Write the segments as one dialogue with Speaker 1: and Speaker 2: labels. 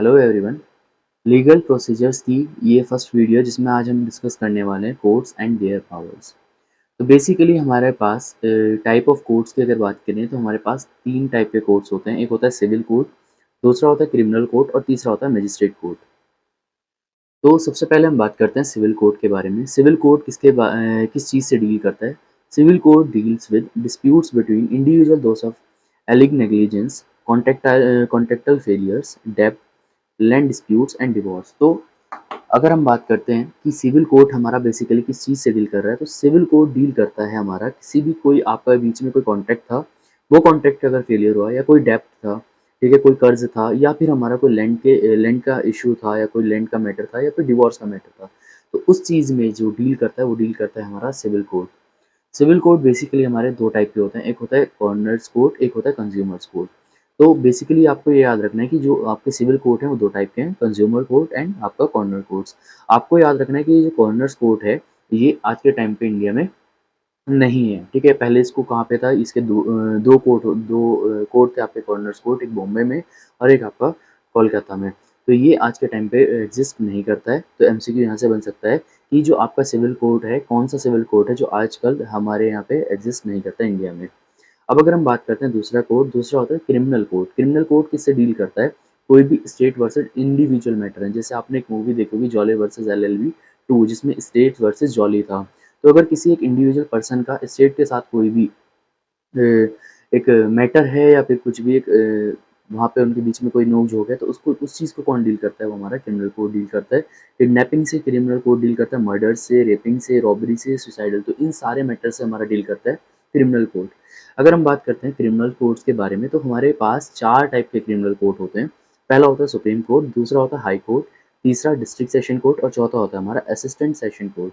Speaker 1: Hello everyone. Legal procedures की ये first video है जिसमें आज हम डिस्कस करने वाले हैं कोर्ट्स एंड देयर पावर्स। तो बेसिकली हमारे पास टाइप ऑफ कोर्ट्स की अगर बात करें तो हमारे पास तीन टाइप के कोर्ट्स होते हैं। एक होता है सिविल कोर्ट, दूसरा होता है क्रिमिनल कोर्ट और तीसरा होता है मजिस्ट्रेट कोर्ट। तो सबसे पहले हम बात करते हैं सिविल कोर्ट के बारे में। सिविल कोर्ट किस चीज़ से डील करता है? Civil court deals with disputes between individual those of एलिग negligence, contractual failures, डेब्ट, लैंड डिस्प्यूट्स एंड डिवोर्स। तो अगर हम बात करते हैं कि सिविल कोर्ट हमारा बेसिकली किस चीज़ से डील कर रहा है, तो सिविल कोर्ट डील करता है हमारा किसी भी कोई आपका बीच में कोई कॉन्ट्रैक्ट था, वो कॉन्ट्रैक्ट अगर फेलियर हुआ या कोई डेप्ट था, ठीक है, कोई कर्ज था या फिर हमारा कोई लैंड का इशू था या कोई लैंड का मैटर था या फिर डिवोर्स का मैटर था, तो उस चीज़ में जो डील करता है वो डील करता है हमारा civil court. Civil court basically हमारे दो टाइप के होते हैं, एक होता है कॉर्नर्स कोर्ट, एक होता है कंज्यूमर्स कोर्ट। तो बेसिकली आपको ये याद रखना है कि जो आपके सिविल कोर्ट हैं वो दो टाइप के हैं, कंज्यूमर कोर्ट एंड आपका कॉर्नर कोर्ट्स। आपको याद रखना है कि ये जो कॉर्नर्स कोर्ट है ये आज के टाइम पे इंडिया में नहीं है, ठीक है। पहले इसको कहाँ पे था, इसके दो कोर्ट थे आपके कॉर्नर्स कोर्ट, एक बॉम्बे में और एक आपका कोलकाता में। तो ये आज के टाइम पे एग्जिस्ट नहीं करता है। तो एमसीक्यू यहाँ से बन सकता है कि जो आपका सिविल कोर्ट है, कौन सा सिविल कोर्ट है जो आजकल हमारे यहाँ पे एग्जिस्ट नहीं करता इंडिया में। अब अगर हम बात करते हैं दूसरा कोर्ट, दूसरा होता है क्रिमिनल कोर्ट। क्रिमिनल कोर्ट किससे डील करता है? कोई भी स्टेट वर्सेस इंडिविजुअल मैटर है। जैसे आपने एक मूवी देखी होगी जॉली वर्सेस एलएलबी 2, जिसमें स्टेट वर्सेस जॉली था। तो अगर किसी एक इंडिविजुअल पर्सन का स्टेट के साथ कोई भी अ, एक मैटर है या फिर कुछ भी एक वहाँ पे उनके बीच में कोई नोक-झोंक है, तो उसको उस चीज़ को कौन डील करता है? वो हमारा क्रिमिनल कोर्ट डील करता है। किडनैपिंग से क्रिमिनल कोर्ट डील करता है, मर्डर से, रेपिंग से, रॉबरी से, सुसाइडल, तो इन सारे मैटर से हमारा डील करता है क्रिमिनल कोर्ट। अगर हम बात करते हैं क्रिमिनल कोर्ट्स के बारे में, तो हमारे पास 4 टाइप के क्रिमिनल कोर्ट होते हैं। पहला होता है सुप्रीम कोर्ट, दूसरा होता है हाई कोर्ट, तीसरा डिस्ट्रिक्ट सेशन कोर्ट और चौथा होता है हमारा असिस्टेंट सेशन कोर्ट।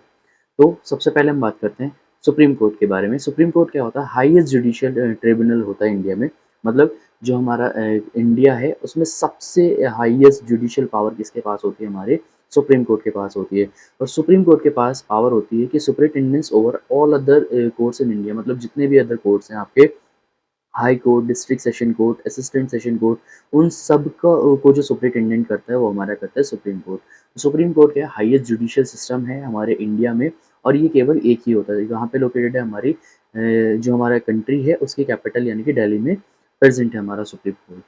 Speaker 1: तो सबसे पहले हम बात करते हैं सुप्रीम कोर्ट के बारे में। सुप्रीम कोर्ट क्या होता है? हाईएस्ट जुडिशियल ट्रिब्यूनल होता है इंडिया में। मतलब जो हमारा इंडिया है उसमें सबसे हाईएस्ट जुडिशियल पावर किसके पास होती है? हमारे सुप्रीम कोर्ट के पास होती है। और सुप्रीम कोर्ट के पास पावर होती है कि superintendence over all other courts in India, मतलब जितने भी अदर कोर्ट्स हैं आपके, high court, district session court, assistant session court, उन सब का को जो सुपरिटेंडेंट करता है वो हमारा करता है सुप्रीम कोर्ट। सुप्रीम कोर्ट क्या है? हाईएस्ट जुडिशियल सिस्टम है हमारे इंडिया में और ये केवल एक ही होता है। यहाँ पे लोकेटेड है हमारी जो हमारा कंट्री है उसकी कैपिटल यानी कि दिल्ली में प्रेजेंट है हमारा सुप्रीम कोर्ट।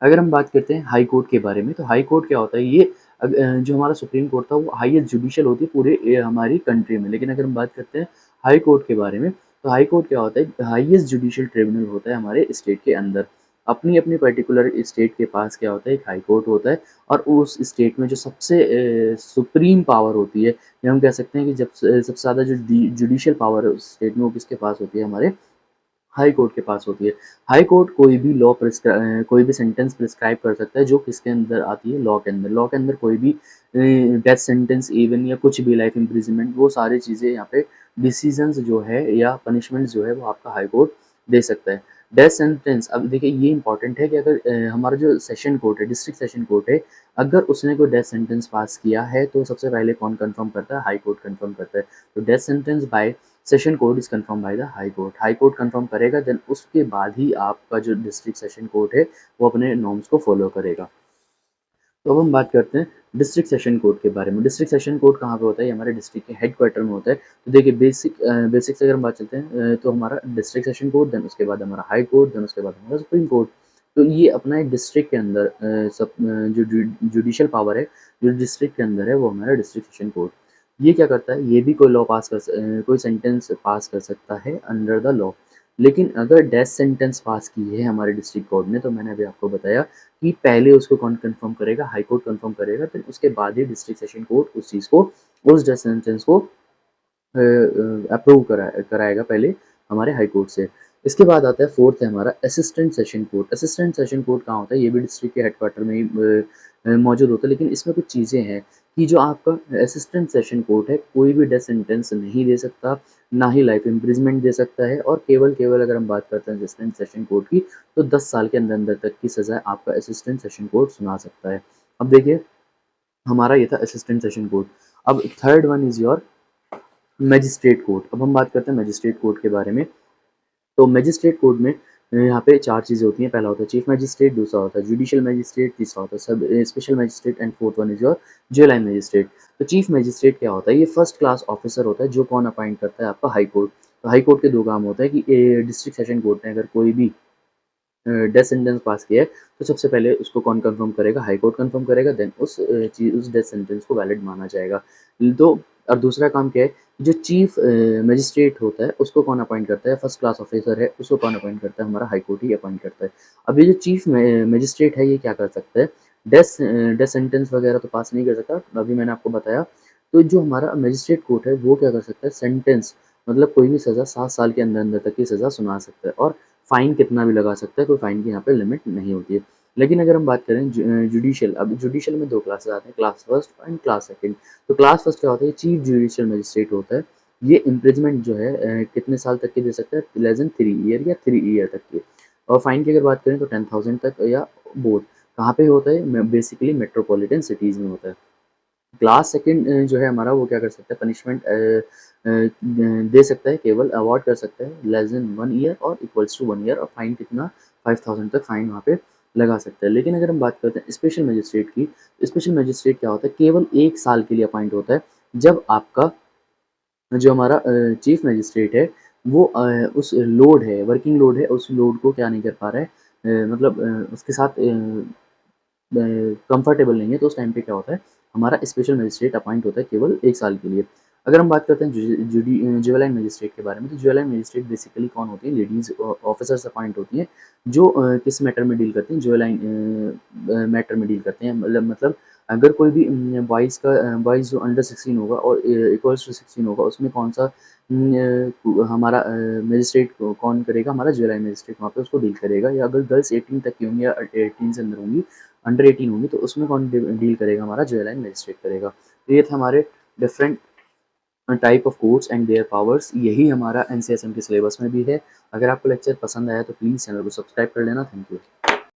Speaker 1: अगर हम बात करते हैं हाई कोर्ट के बारे में, तो हाई कोर्ट क्या होता है? ये जो हमारा सुप्रीम कोर्ट था वो हाईएस्ट जुडिशियल होती है पूरे हमारी कंट्री में। लेकिन अगर हम बात करते हैं हाई कोर्ट के बारे में, तो हाई कोर्ट क्या होता है? हाईएस्ट जुडिशियल ट्रिब्यूनल होता है हमारे स्टेट के अंदर। अपनी अपनी पर्टिकुलर स्टेट के पास क्या होता है? एक हाई कोर्ट होता है और उस स्टेट में जो सबसे सुप्रीम पावर होती है, या हम कह सकते हैं कि जब सबसे ज़्यादा जो जुडिशियल पावर है उस स्टेट में वो किसके पास होती है? हमारे हाई कोर्ट के पास होती है। हाई कोर्ट कोई भी कोई भी सेंटेंस प्रिस्क्राइब कर सकता है जो किसके अंदर आती है? लॉ के अंदर। लॉ के अंदर कोई भी डेथ सेंटेंस इवन या कुछ भी लाइफ इम्प्रिजनमेंट, वो सारी चीज़ें यहाँ पे डिसीजंस जो है या पनिशमेंट जो है वो आपका हाई कोर्ट दे सकता है। डेथ सेंटेंस, अब देखिए ये इंपॉर्टेंट है कि अगर हमारा जो सेशन कोर्ट है, डिस्ट्रिक्ट सेशन कोर्ट है, अगर उसने कोई डेथ सेंटेंस पास किया है तो सबसे पहले कौन कंफर्म करता है? हाई कोर्ट कंफर्म करता है। तो death sentence by session court is confirm by the high court. High court confirm करेगा, देन उसके बाद ही आपका जो डिस्ट्रिक्ट सेशन कोर्ट है वो अपने नॉर्म्स को फॉलो करेगा। तो अब हम बात करते हैं डिस्ट्रिक्ट सेशन कोर्ट के बारे में। डिस्ट्रिक्ट सेशन कोर्ट कहाँ पे होता है? ये हमारे डिस्ट्रिक्ट के हेडक्वार्टर में होता है। तो देखिए बेसिक से अगर हम बात चलते हैं तो हमारा डिस्ट्रिक्ट सेशन कोर्ट, देन उसके बाद हमारा हाई कोर्ट, देन उसके बाद हमारा सुप्रीम कोर्ट। तो ये अपना एक डिस्ट्रिक्ट के अंदर जो जुडिशियल पावर है जो डिस्ट्रिक्ट के अंदर है वो हमारा डिस्ट्रिक्ट सेशन कोर्ट। ये क्या करता है? ये भी कोई लॉ कोई सेंटेंस पास कर सकता है अंडर द लॉ। लेकिन अगर डेथ सेंटेंस पास की है हमारे डिस्ट्रिक्ट कोर्ट ने, तो मैंने अभी आपको बताया कि पहले उसको कौन कंफर्म करेगा? हाई कोर्ट कंफर्म करेगा, फिर उसके बाद ही डिस्ट्रिक्ट सेशन कोर्ट उस चीज़ को, उस डेथ सेंटेंस को अप्रूव कराएगा पहले हमारे हाई कोर्ट से। इसके बाद आता है फोर्थ है हमारा assistant session court. Assistant session court कहाँ होता है? ये भी डिस्ट्रिक्ट के हेडक्वार्टर में ही मौजूद होता है। लेकिन इसमें कुछ चीज़ें हैं कि जो आपका असिस्टेंट सेशन कोर्ट है कोई भी डेथ सेंटेंस नहीं दे सकता, ना ही लाइफ इम्प्रिजमेंट दे सकता है, और केवल केवल अगर हम बात करते हैं असिस्टेंट सेशन कोर्ट की, तो 10 साल के अंदर अंदर तक की सज़ा आपका असिस्टेंट सेशन कोर्ट सुना सकता है। अब देखिए हमारा ये था असिस्टेंट सेशन कोर्ट। अब third one is your magistrate court. अब हम बात करते हैं मैजिस्ट्रेट कोर्ट के बारे में। तो मैजिस्ट्रेट कोर्ट में यहाँ पे 4 चीज़ें होती हैं, पहला होता है चीफ मैजिस्ट्रेट, दूसरा होता है जुडिशियल मैजिस्ट्रेट, तीसरा होता है special magistrate and fourth one is your jewel line magistrate. तो चीफ मैजिस्ट्रेट क्या होता है? ये फर्स्ट क्लास ऑफिसर होता है जो कौन अपॉइंट करता है? आपका हाई कोर्ट। तो हाई कोर्ट के 2 काम होते हैं कि डिस्ट्रिक्ट सेशन कोर्ट ने अगर कोई भी डेथ सेंटेंस पास किया है, तो सबसे पहले उसको कौन कंफर्म करेगा? हाई कोर्ट कंफर्म करेगा, देन उस डेथ सेंटेंस को वैलिड माना जाएगा। तो और दूसरा काम क्या है? जो चीफ मजिस्ट्रेट होता है, उसको कौन अपॉइंट करता है? फर्स्ट क्लास ऑफिसर है, उसको कौन अपॉइंट करता है? हमारा हाई कोर्ट ही अपॉइंट करता है। अब ये जो चीफ मजिस्ट्रेट है, ये क्या कर सकता है? डेथ सेंटेंस वगैरह तो पास नहीं कर सकता, अभी मैंने आपको बताया। तो जो हमारा मजिस्ट्रेट कोर्ट है, वो क्या कर सकता है? सेंटेंस मतलब कोई भी सज़ा 7 साल के अंदर-अंदर तक की सज़ा सुना सकता है और फ़ाइन कितना भी लगा सकता है, कोई फ़ाइन की यहाँ पे लिमिट नहीं होती है। लेकिन अगर हम बात करें जुडिशियल, अब जुडिशियल में 2 क्लासेस आते हैं, class first and class second. तो क्लास फर्स्ट क्या होता है? चीफ जुडिशियल मजिस्ट्रेट होता है। ये इम्प्रिजमेंट जो है कितने साल तक की दे सकता है? लेस देन 3 ईयर या 3 ईयर तक की। और फ़ाइन की अगर बात करें तो 10,000 तक या बोथ। कहाँ पे होता है? बेसिकली मेट्रोपॉलिटन सिटीज़ में होता है। क्लास सेकंड जो है हमारा, वो क्या कर सकता है? पनिशमेंट दे सकता है, केवल अवॉर्ड कर सकता है लेस देन 1 ईयर और इक्वल्स टू 1 ईयर, और फाइन कितना? 5,000 तक फाइन वहाँ पे लगा सकता है। लेकिन अगर हम बात करते हैं स्पेशल मजिस्ट्रेट की, स्पेशल मजिस्ट्रेट क्या होता है? केवल 1 साल के लिए अपॉइंट होता है, जब आपका जो हमारा चीफ मजिस्ट्रेट है, वो उस लोड है, वर्किंग लोड है, उस लोड को क्या नहीं कर पा रहा है, मतलब उसके साथ कंफर्टेबल नहीं है, तो उस टाइम पे क्या होता है? हमारा स्पेशल मजिस्ट्रेट अपॉइंट होता है केवल 1 साल के लिए। अगर हम बात करते हैं ज्वेलाइन मजिस्ट्रेट के बारे में, तो ज्वेलाइन मजिस्ट्रेट बेसिकली कौन होती है? लेडीज़ ऑफिसर्स अपॉइंट होती हैं, जो किस मैटर में डील करती हैं? ज्वेलाइन मैटर में डील करते हैं। मतलब अगर कोई भी बॉयज़ जो अंडर 16 होगा और इक्वल्स टू 16 होगा, उसमें कौन-सा हमारा मजिस्ट्रेट कौन करेगा? हमारा ज्वेलाइन मजिस्ट्रेट वहाँ पे उसको डील करेगा। या अगर गर्ल्स 18 तक की होंगी या 18 से अंदर होंगी, अंडर 18 होंगी, तो उसमें कौन डील करेगा? हमारा ज्वेलाइन मजिस्ट्रेट करेगा। तो ये थे हमारे different type of courts and there powers. यही हमारा एनसीएसएम के सिलेबस में भी है। अगर आपको लेक्चर पसंद आया तो प्लीज़ चैनल को सब्सक्राइब कर लेना। Thank you.